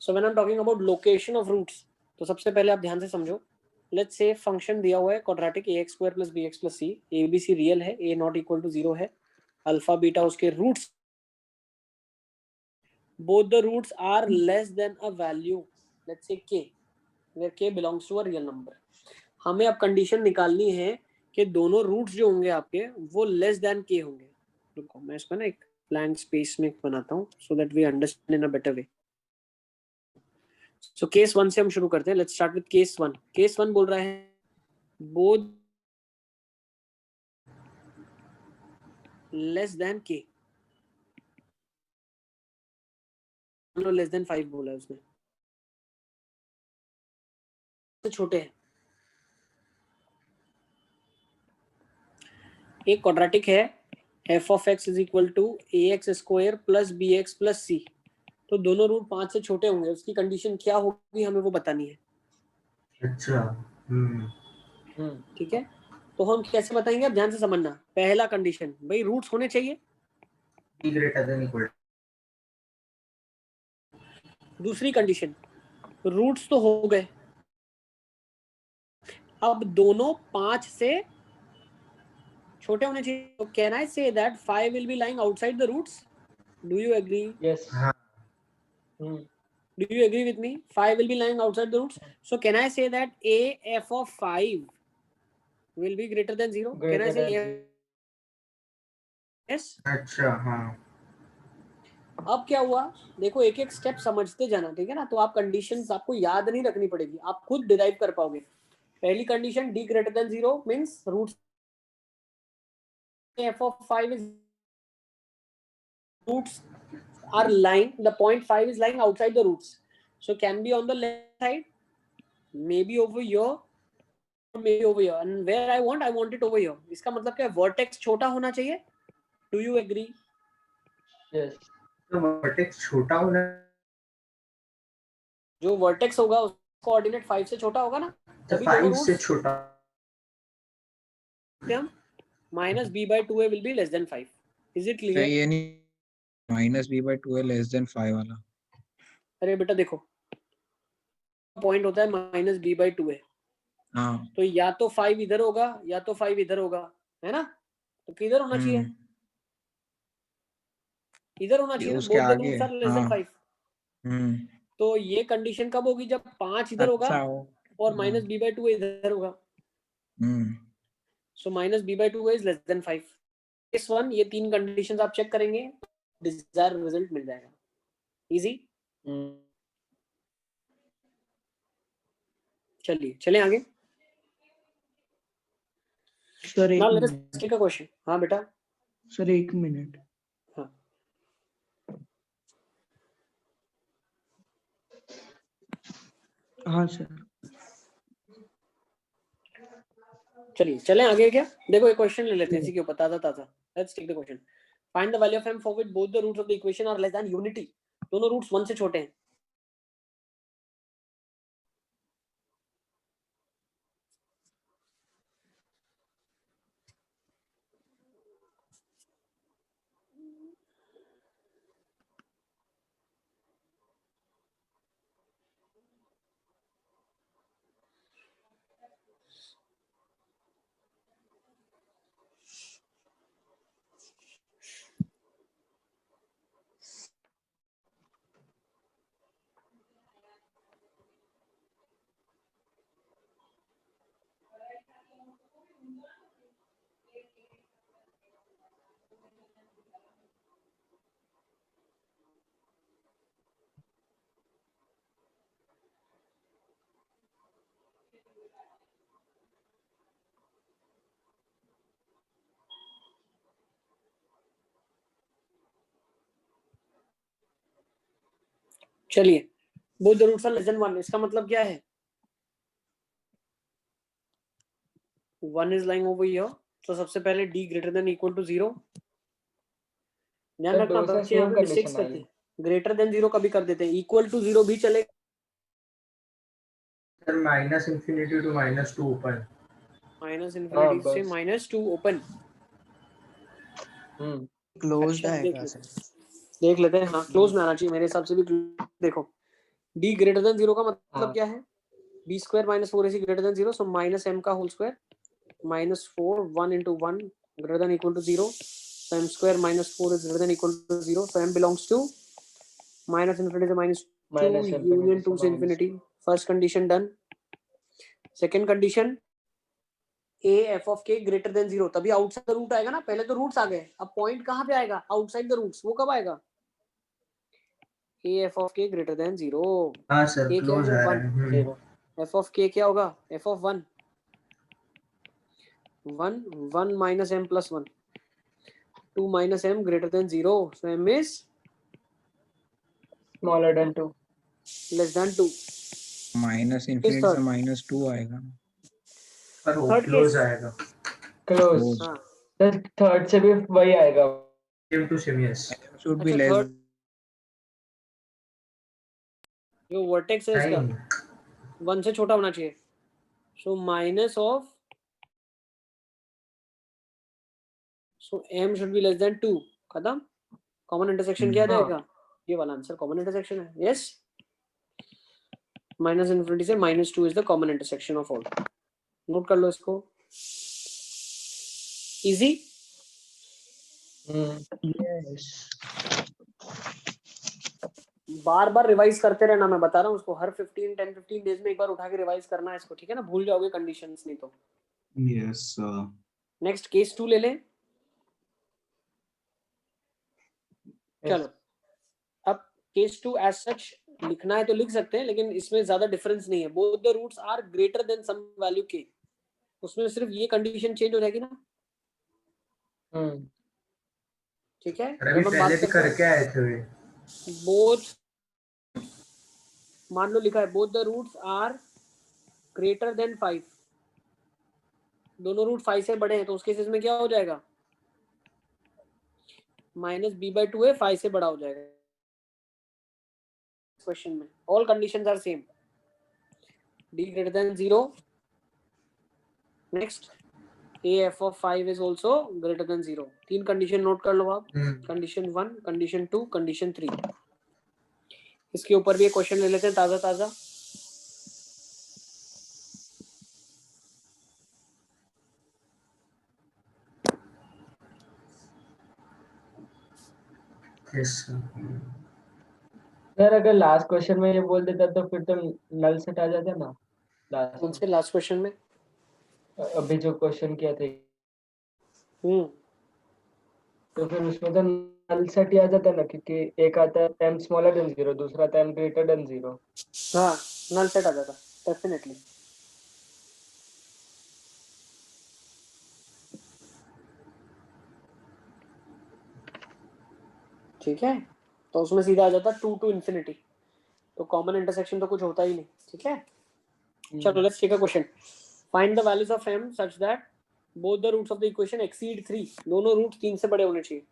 So when I'm talking about location of roots, तो सबसे पहले आप ध्यान से समझो. Let's say फंक्शन दिया हुआ है quadratic ax square plus bx plus c, abc real है, a नॉट इक्वल टू 0 है, अल्फा बीटा उसके roots, both the roots are less than a value, let's say k, where k belongs to a real number. हमें अब condition निकालनी है कि दोनों roots जो होंगे आपके वो लेस देन k होंगे. रुको मैं इसको ना एक ब्लैंक स्पेस में बनाता हूँ so that we understand in a better way. So case 1 से हम शुरू करते हैं. Let's start with case 1. Case 1 बोल रहा है बोथ लेस देन k. लो लेस देन 5 बोला है उसने, तो छोटे हैं. एक क्वाड्रेटिक है f of x is equal to ax square plus bx plus c. तो दोनों रूट 5 से छोटे होंगे. उसकी कंडीशन क्या होगी हमें वो बतानी है. अच्छा. ठीक है. तो हम कैसे बताएंगे, अब ध्यान से समझना. पहला कंडीशन भाई रूट्स होने चाहिए b ग्रेटर देन इक्वल. दूसरी कंडीशन रूट्स तो हो गए, अब दोनों 5 से छोटे होने चाहिए. तो can I say that 5 will be lying outside the roots. Do you agree? Yes. Do you agree with me? 5 will be lying outside the roots. So can I say that a f of 5 will be greater than 0? Can I say yes? अच्छा. हाँ. अब क्या हुआ देखो, एक एक step समझते जाना. ठीक है ना. तो आप कंडीशंस आपको याद नहीं रखनी पड़ेगी, आप खुद डिराइव कर पाओगे. पहली condition d greater than 0 means roots f of 5 is roots are lying, the point 5 is lying outside the roots, so can be on the left side, maybe over here, or maybe over here, and where I want it over here. इसका मतलब क्या है, vertex छोटा होना चाहिए. Do you agree? Yes. तो vertex छोटा होना, जो वर्टेक्स होगा उसका कोऑर्डिनेट 5 से छोटा होगा ना, तभी 5 से छोटा. हम minus b by 2a will be less than 5. Is it clear? ये नहीं minus b by 2a less than 5 वाला. अरे बेटा देखो, पॉइंट होता है minus b by 2a. हाँ. तो या तो 5 इधर होगा या तो 5 इधर होगा, है ना. तो किधर होना चाहिए? इधर होना चाहिए. उसके आगे. हाँ. तो ये कंडीशन कब होगी, जब 5 इधर होगा और माइनस b by 2 इधर होगा. So minus b by 2 is less than 5. Case 1 ये तीन कंडीशंस आप चेक करेंगे, डिजायर्ड रिजल्ट मिल जाएगा. इजी. चलिए चलें आगे. Sir now let's take a question. हाँ बेटा. Sir 1 minute. हाँ. हाँ सर. चलिए चलें आगे. क्या देखो एक क्वेश्चन ले लेते हैं इसी के ऊपर, ताजा. Let's take the question. Find the value of m for which both the roots of the equation are less than unity. दोनों रूट्स 1 से छोटे हैं. चलिए both the roots are less than 1. इसका मतलब क्या है, 1 is lying over here. तो सबसे पहले d greater than equal to 0. ध्यान रखना बच्चे यहाँ पे मिस्टेक्स करते हैं. ग्रेटर देन 0 कभी कर देते हैं, इक्वल टू 0 भी चलेगा. Sir minus infinity to -2 open. Minus infinity से -2 ओपन. क्लोज्ड है. देख लेते हैं. हाँ क्लोज में आना चाहिए मेरे हिसाब से भी. देखो d greater than 0 का मतलब हाँ। क्या है? b square minus 4ac greater than 0, so minus m का whole square minus 4 1 into 1 greater than equal to 0, so m square minus 4 is greater than equal to 0, so m belongs to minus infinity to minus 2 Minus infinity union से 2 से minus infinity. First condition done. Second condition a f of k greater than 0, तभी outside the root आएगा ना. पहले तो roots आ गए, अब point कहाँ पे आएगा? Outside the roots. वो कब आएगा? a f of k greater than 0. हाँ सर a क्या क्लोज है? आ रहा 1. है। 0. f of k क्या होगा? f of 1 1 minus m plus 1, 2 minus m greater than 0, so m is Smaller than 2. less than 2. Minus infinity third. से -2 आएगा. पर वो Third क्लोज case. आएगा। Close. Close. हाँ. सर थर्ड से भी वही आएगा. Same to same yes. Should be अच्छा less. थर्ड जो वर्टेक्स है इसका नहीं 1 से छोटा होना चाहिए, so minus of, so m should be less than 2. खत्म. कॉमन इंटरसेक्शन क्या आ हाँ. जाएगा? ये वाला आंसर कॉमन इंटरसेक्शन है. यस, माइनस इन्फिनिटी से -2 is the common intersection of all. Note कर लो इसको. इजी. Yes. बार बार रिवाइज करते रहना, मैं बता रहा हूँ उसको. हर 10-15 डेज में एक बार उठा के रिवाइज करना है इसको, ठीक है ना? भूल जाओगे कंडीशंस नहीं तो. Yes, sir. नेक्स्ट केस 2 ले लें. चलो, अब केस 2 एज सच लिखना है तो लिख सकते हैं, लेकिन इसमें ज्यादा डिफरेंस नहीं है. Both the roots are greater than some value के. उसमें सिर्फ ये कंडीशन चेंज हो जाएगी ना. ठीक है. अभी जब हम पहले बात भी करते हैं करके आए थे वे। बोथ, मान लो लिखा है both the roots are greater than 5, दोनों रूट 5 से बड़े हैं, तो उस केसेस में क्या हो जाएगा? -b/2 है, 5 से बड़ा हो जाएगा. क्वेश्चन में all conditions are same. d greater than 0. Next a f of 5 is also greater than 0. 3 condition note कर लो आप. Condition 1, condition 2, condition 3. इसके ऊपर भी एक क्वेश्चन ले लेते हैं ताजा ताजा. यस सर अगर लास्ट क्वेश्चन में ये बोल देता तो फिर तो नल सेट आ जाता ना. कौन से लास्ट क्वेश्चन में? अभी जो क्वेश्चन किया थे तो फिर उसमें तो नल सेट ही आ जाता ना, क्योंकि एक आता है m स्मॉलर देन 0, दूसरा आता है m ग्रेटर देन 0. हाँ, नल सेट आ जाता डेफिनेटली. ठीक है, तो उसमें सीधा आ जाता 2 to infinity. तो कॉमन इंटरसेक्शन तो कुछ होता ही नहीं. ठीक है. चलो let's take a question. Find the values of m such that both the roots of the equation exceed 3. दोनों रूट 3 से बड़े होने चाहिए.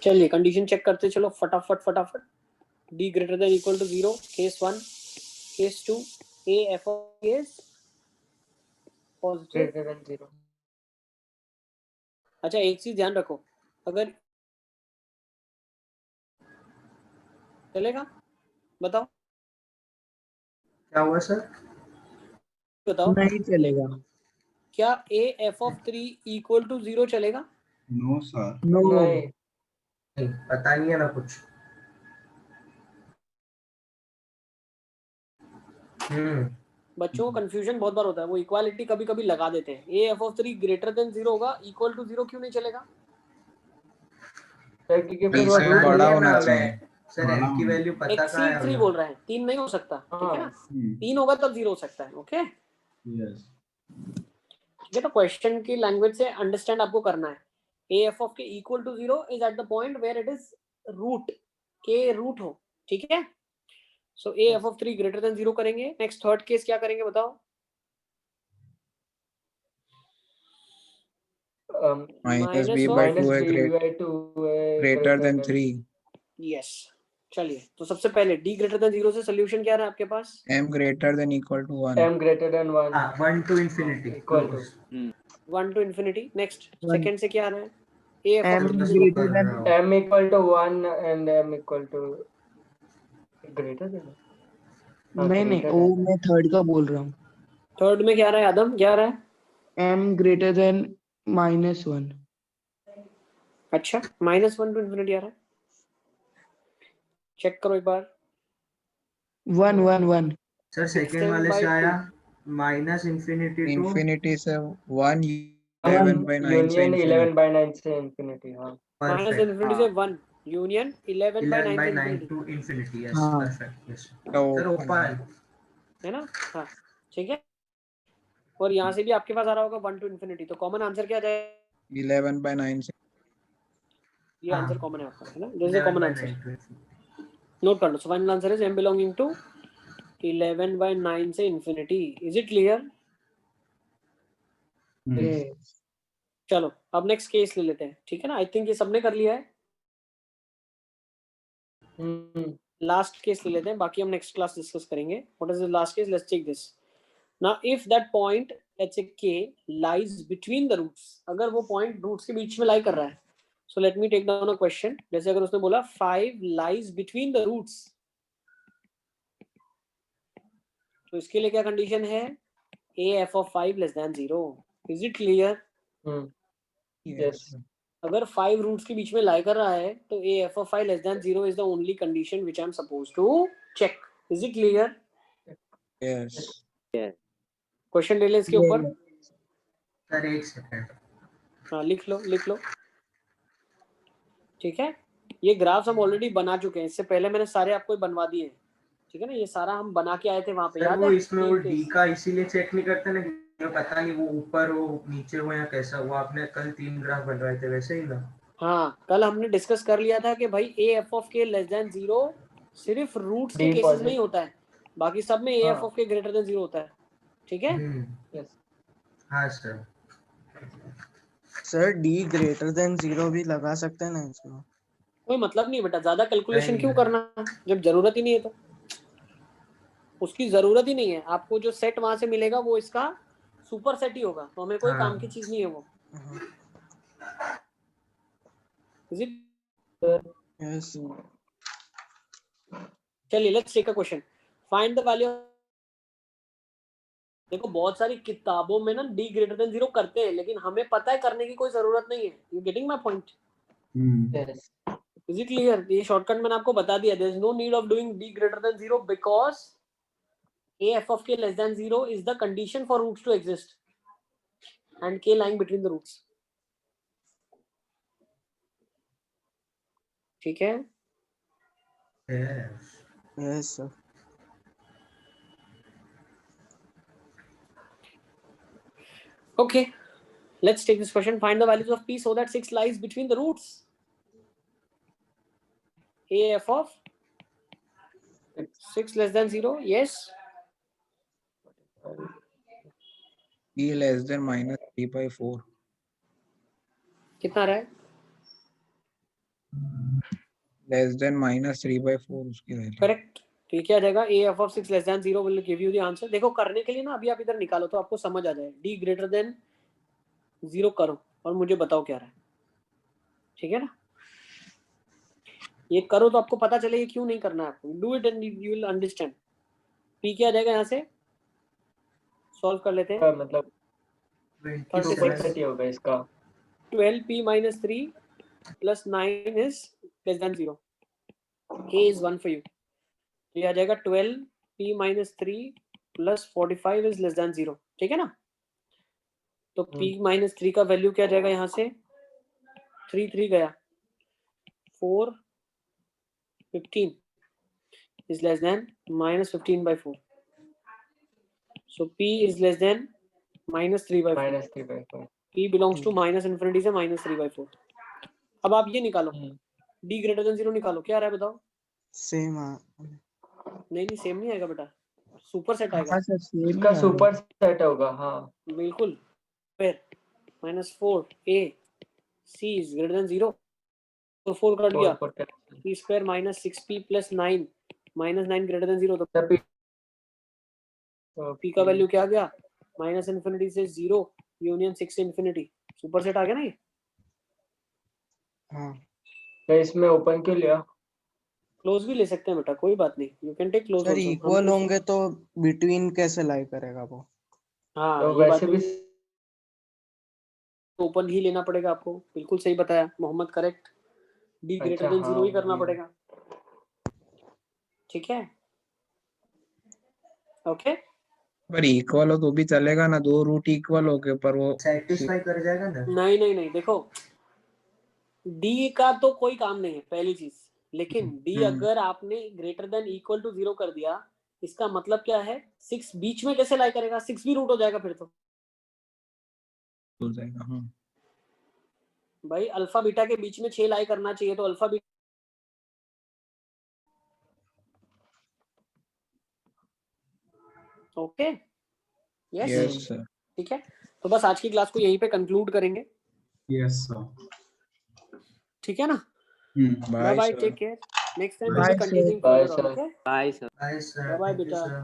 चलिए कंडीशन चेक करते चलो फटाफट. d greater than equal to 0, case 1. case 2, a f of k is positive. Greater than 0. अच्छा एक चीज ध्यान रखो, अगर चलेगा बताओ. क्या हुआ सर? बताओ नहीं चलेगा. क्या a f of 3 equal to 0 चलेगा? No, sir. No. नहीं. नहीं पता नहीं है ना कुछ। बच्चों को कंफ्यूजन बहुत बार होता है, वो इक्वालिटी कभी कभी लगा देते हैं. a f of 3 greater than 0 होगा, इक्वल टू 0 क्यों नहीं चलेगा? सर क्योंकि फिर P वो से रूट बड़ा नहीं है होना ना। चाहिए। सर बड़ा m की होना। वैल्यू पता कहाँ एक्सीड है 3 हमें? बोल रहे हैं, 3 नहीं हो सकता, ठीक है ना? 3 होगा तब 0 हो सकता है, ओके? Yes. ठीक है, तो क्वेश्चन की लैंग्वेज से अंडरस्टैंड आपको करना है। A f of k equal to 0 is at the point where it is root के रूट हो, ठीक है? So a f of 3 greater than 0 करेंगे। नेक्स्ट थर्ड केस क्या करेंगे बताओ? Minus b minus by of 2a greater than 3. Yes. चलिए, तो सबसे पहले d ग्रेटर देन 0 से सोल्यूशन क्या रहा है आपके पास? M greater than equal to 1. m greater than 1 हाँ 1 to infinity equal to 1 to infinity. Next One. Second से क्या आ रहा है? ए एफ M ऑफ मैं 3 इसको greater कर than रहा हूँ। m equal to 1 and m equal to greater than नहीं नहीं, greater वो than मैं थर्ड का बोल रहा हूँ। थर्ड में क्या आ रहा है आदम, क्या आ रहा है? M greater than -1. अच्छा, -1 टू इन्फिनिटी आ रहा है, चेक करो एक बार। 1 1 1. सर सेकंड Extend वाले by से आया two. Minus infinity to Infinity से 1 1 11/9 से union infinity. 11/9 से infinity हाँ माइनस इन्फिनिटी से 1 यूनियन 11/9 से 11/9 इन्फिनिटी, टू इंफिनिटी। यस हाँ परफेक्ट। यस तो सर ओपन। है ना? हाँ, ठीक है। और यहाँ से भी आपके पास आ रहा होगा 1 टू इन्फिनिटी, तो कॉमन आंसर क्या जाएगा? 11/9 से ये हाँ आंसर कॉमन है आपका, है ना? This is common 11/9 answer, to infinity। Note कर लो। So final answer is m belonging to 11/9 से infinity. Is it clear? yes. चलो अब नेक्स्ट केस ले लेते हैं, ठीक है ना? आई थिंक ये सबने कर लिया है। लास्ट केस ले लेते हैं, बाकी हम नेक्स्ट क्लास डिस्कस करेंगे। What is the last case? Let's check this. Now if that point let's say k lies between the roots, अगर वो पॉइंट रूट्स के बीच में लाई कर रहा है, so let me take down a question. जैसे अगर उसने बोला 5 लाइज बिटवीन द रूट्स, तो इसके लिए क्या कंडीशन है? a f of 5 less than 0। Is it clear? yes अगर 5 रूट्स के बीच में लाई कर रहा है तो a f of 5 less than 0 is the only condition which I am supposed to check. Is it clear? yes. Question ले लें इसके Yeah, ऊपर। yeah. सर एक सेकंड। हाँ लिख लो, लिख लो, ठीक है। ये ग्राफ्स हम ऑलरेडी बना चुके हैं, इससे पहले मैंने सारे आपको बनवा दिए हैं, ठीक है ना? ये सारा हम बना के आए थे वहां पे, सर याद वो है? इसमें वो डी का इसीलिए चेक नहीं करते ना कि पता नहीं वो ऊपर हो नीचे हो या कैसा हुआ। आपने कल 3 ग्राफ बनवाए थे वैसे ही ना? हाँ, कल हमने डिस्कस कर लिया था कि भाई a f of k less than 0 सिर्फ रूट्स के D केसेस में ही positive होता है, बाकी सब में a f हाँ of k ग्रेटर देन 0 होता है, ठीक है? yes हाँ sir. Sir D greater than 0 भी लगा सकते हैं ना इसमें? कोई मतलब नहीं बेटा, ज्यादा कैलकुलेशन नहीं क्यों नहीं। करना जब जरूरत ही नहीं है। तो उसकी जरूरत ही नहीं है, आपको जो सेट वहां से मिलेगा वो इसका सुपर सेट ही होगा, तो हमें कोई हाँ। काम की चीज नहीं है वो। Is it? यस चलिए let's take a question. Find the value. देखो बहुत सारी किताबों में ना d ग्रेटर देन 0 करते हैं, लेकिन हमें पता है करने की कोई जरूरत नहीं है। You getting my point? yes is it clear? ये शॉर्टकट मैंने आपको बता दिया। There is no need of doing d greater than 0 because a f of k less than 0 is the condition for roots to exist and k lying between the roots, ठीक है? Yes. Yes sir Okay, let's take this question. Find the values of p so that 6 lies between the roots. a f of 6 less than 0. Yes. p less than -3/4. कितना रहा है? Less than -3/4 उसकी value. Correct. तो ये क्या आ जाएगा? a f of 6 less than 0 will give you the answer. देखो करने के लिए ना अभी आप इधर निकालो तो आपको समझ आ जाए। d greater than 0 करो और मुझे बताओ क्या रहा है, ठीक है ना? ये करो तो आपको पता चले ये क्यों नहीं करना है आपको। Do it and you will understand. p क्या आ जाएगा? यहाँ से सॉल्व कर लेते हैं। मतलब 36 30 होगा इसका 12p minus 3 plus 9 is less than 0. a is 1 for you. तो ये आ जाएगा 12p minus 3 plus 45 is less than 0, ठीक है ना? तो p minus 3 का वैल्यू क्या जाएगा? यहाँ से 3 3 गया 4 15 is less than minus 15 by 4. So P is less than minus 3 by 4. Minus 3/4. P belongs to minus infinity से minus 3 by 4. अब आप ये निकालो, D greater than 0 निकालो, क्या आ रहा है बताओ? सेम नहीं सेम नहीं आएगा बेटा, सुपर सेट आएगा। हाँ सर सेम इसका सुपर सेट होगा, हाँ बिल्कुल। फिर -4 A C is greater than 0, तो 4 कट गया, P square minus 6P plus 9 minus 9 greater than 0, तो P का वैल्यू क्या आ गया? माइनस इन्फिनिटी से 0 यूनियन 6 से इन्फिनिटी, सुपर सेट आ गया ना ये। हाँ तो इसमें ओपन क्यों लिया? क्लोज भी ले सकते हैं बेटा, कोई बात नहीं, you can take close sir also. Equal होंगे तो बिटवीन कैसे लाई करेगा वो? हाँ तो ये बात वैसे भी ओपन ही लेना पड़ेगा आपको, बिल्कुल सही बताया Mohammad, correct. D greater than 0 ही करना पड़ेगा, ठीक है, ओके। पर इक्वल हो तो भी चलेगा ना, दो रूट इक्वल हो के, पर वो सेटिस्फाई कर जाएगा ना। नहीं देखो, D का तो कोई काम नहीं है पहली चीज, लेकिन D अगर आपने ग्रेटर देन इक्वल टू 0 कर दिया, इसका मतलब क्या है? 6 बीच में कैसे लाई करेगा? 6 भी रूट हो जाएगा फिर तो हो जाएगा। हाँ भाई, अल्फा बीटा के बीच में 6 लाई करना चाहिए, तो alpha beta okay, yes yes sir. ठीक है। तो बस आज की क्लास को यहीं पे कंक्लूड करेंगे, Yes, sir. ठीक है ना? Hmm. Bye bye, sir. Take care, next time Bye, will be sir. Continuing Bye, further, sir. Okay. Bye sir, Bye-bye, thank you बेटा। सर।